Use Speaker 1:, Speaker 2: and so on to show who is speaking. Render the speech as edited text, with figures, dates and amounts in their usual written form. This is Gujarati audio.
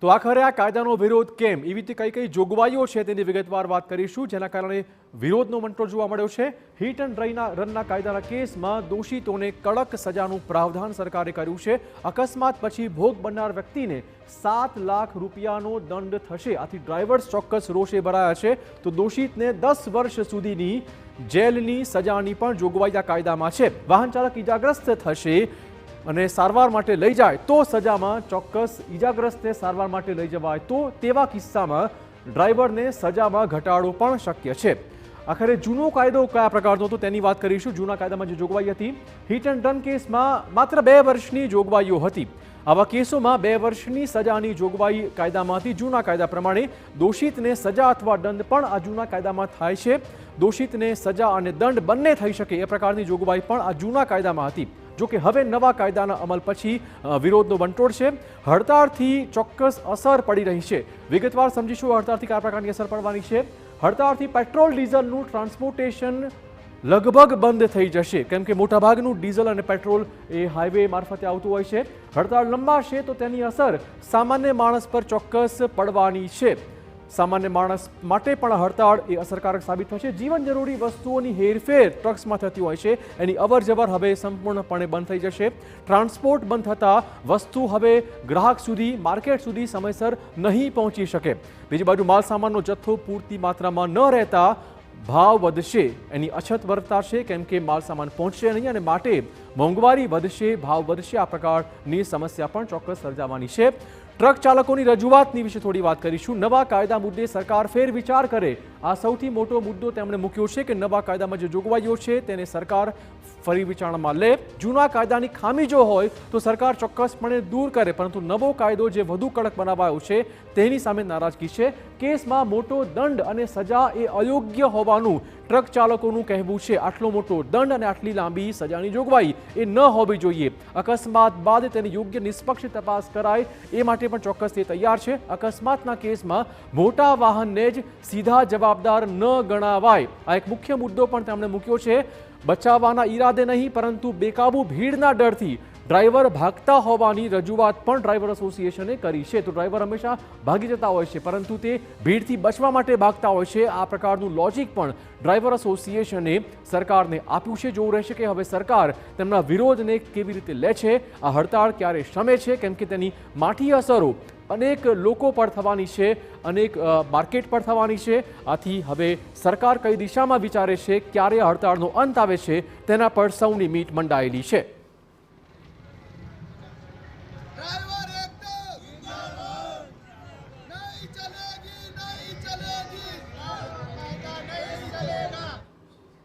Speaker 1: તો આખરે આ કાયદાનો વિરોધ કેમ, એવી રીતે કઈ જોગવાઈઓ છે તેની વિગતવાર વાત કરીશું, જેના કારણે વિરોધનો મંત્રો જોવા મળ્યો છે। હિટ એન્ડ રનના કાયદાના કેસમાં દોષિતોને કડક સજાનું પ્રાવધાન સરકારે કર્યું છે। અકસ્માત પછી ભોગ બનનાર વ્યક્તિને 7 લાખ રૂપિયાનો દંડ થશે। આથી ડ્રાઈવર્સ ચોક્કસ રોષે ભરાયા છે। તો દોષિતને 10 વર્ષ સુધીની જેલની સજાની પણ જોગવાઈ આ કાયદામાં છે। વાહન ચાલક ઇજાગ્રસ્ત થશે અને સારવાર માટે લઈ જાય તો સજામાં ચોક્કસ ઇજાગ્રસ્તને સારવાર માટે લઈ જવાય તો તેવા કિસ્સામાં ડ્રાઈવરને સજામાં ઘટાડો પણ શક્ય છે। આખરે જૂનો કાયદો કયા પ્રકારનો હતો તેની વાત કરીશું। જૂના કાયદામાં જે જોગવાઈ હતી, હિટ એન્ડ રન કેસમાં માત્ર 2 વર્ષની જોગવાઈઓ હતી। આવા કેસોમાં 2 વર્ષની સજાની જોગવાઈ કાયદામાં હતી। જૂના કાયદા પ્રમાણે દોષિતને સજા અથવા દંડ પણ આ જૂના કાયદામાં થાય છે। દોષિતને સજા અને દંડ બંને થઈ શકે એ પ્રકારની જોગવાઈ પણ આ જૂના કાયદામાં હતી। જો કે હવે નવા કાયદાના અમલ પછી વિરોધનો વંટોળ છે। હડતાળથી ચોક્કસ અસર પડી રહી છે। વિગતવાર સમજીશું હડતાળથી કયા પ્રકારની અસર પડવાની છે। હડતાળથી પેટ્રોલ ડીઝલનું ટ્રાન્સપોર્ટેશન લગભગ બંધ થઈ જશે, કેમ કે મોટાભાગનું ડીઝલ અને પેટ્રોલ એ હાઈવે મારફતે આવતું હોય છે। હડતાળ લંબાશે તો તેની અસર સામાન્ય માણસ પર ચોક્કસ પડવાની છે। સામાન્ય માણસ માટે પણ હડતાળ એ અસરકારક સાબિત થશે। જીવન જરૂરી વસ્તુઓની હેરફેર ટ્રક્સમાં થતી હોય છે, એની અવરજવર હવે સંપૂર્ણપણે બંધ થઈ જશે। ટ્રાન્સપોર્ટ બંધ થતાં વસ્તુ હવે ગ્રાહક સુધી, માર્કેટ સુધી સમયસર નહીં પહોંચી શકે। બીજી બાજુ માલ સામાનનો જથ્થો પૂરતી માત્રામાં ન રહેતા ભાવ વધશે, એની અછત વર્તાશે, કેમ કે માલ સામાન પહોંચશે નહીં અને માટે મોંઘવારી વધશે, ભાવ વધશે। આ પ્રકારની સમસ્યા પણ ચોક્કસ સર્જાવાની છે। ટ્રક ચાલકોની રજૂઆતની વિશે થોડી વાત કરીશું। નવા કાયદા મુદ્દે સરકાર ફેરવિચાર કરે, આ સૌથી મોટો મુદ્દો તેમણે મૂક્યો છે કે નવા કાયદામાં જે જોગવાઈઓ છે તેને સરકાર ફરી વિચારણામાં લે। જૂના કાયદાની ખામી જો હોય તો સરકાર ચોક્કસપણે દૂર કરે, પરંતુ નવો કાયદો જે વધુ કડક બનાવાયો છે તેની સામે નારાજગી છે। કેસમાં મોટો દંડ અને સજા એ અયોગ્ય હોવાનું ટ્રક ચાલકોનું કહેવું છે। આટલો મોટો દંડ અને આટલી લાંબી સજાની જોગવાઈ એ ન હોવી જોઈએ। અકસ્માત બાદ તેની યોગ્ય નિષ્પક્ષ તપાસ કરાય એ માટે પણ ચોક્કસ તે તૈયાર છે। અકસ્માતના કેસમાં મોટા વાહનને જ સીધા જવાબદાર ન ગણાવાય, આ એક મુખ્ય મુદ્દો પણ તેમણે મૂક્યો છે। બચાવવાના ઈરાદે નહીં, પરંતુ બેકાબુ ભીડના ડરથી ડ્રાઈવર ભાગતા હોવાની રજૂઆત પણ ડ્રાઈવર એસોસિએશને કરી છે। તો ડ્રાઈવર હંમેશા ભાગી જતા હોય છે, પરંતુ તે ભીડથી બચવા માટે ભાગતા હોય છે। આ પ્રકારનું લોજિક પણ ડ્રાઈવર એસોસિએશને સરકારને આપ્યું છે। જોવું રહેશે કે હવે સરકાર તેમના વિરોધને કેવી રીતે લે છે। આ હડતાળ ક્યારે શમે છે, કેમ કે તેની માઠી અસરો અનેક લોકો પર થવાની છે, અનેક માર્કેટ પર થવાની છે। આથી હવે સરકાર કઈ દિશામાં વિચારે છે, ક્યારે હડતાળનો અંત આવે છે, તેના પર સૌની મીટ મંડાયેલી છે।
Speaker 2: नहीं चलेगी, नहीं चलेगी,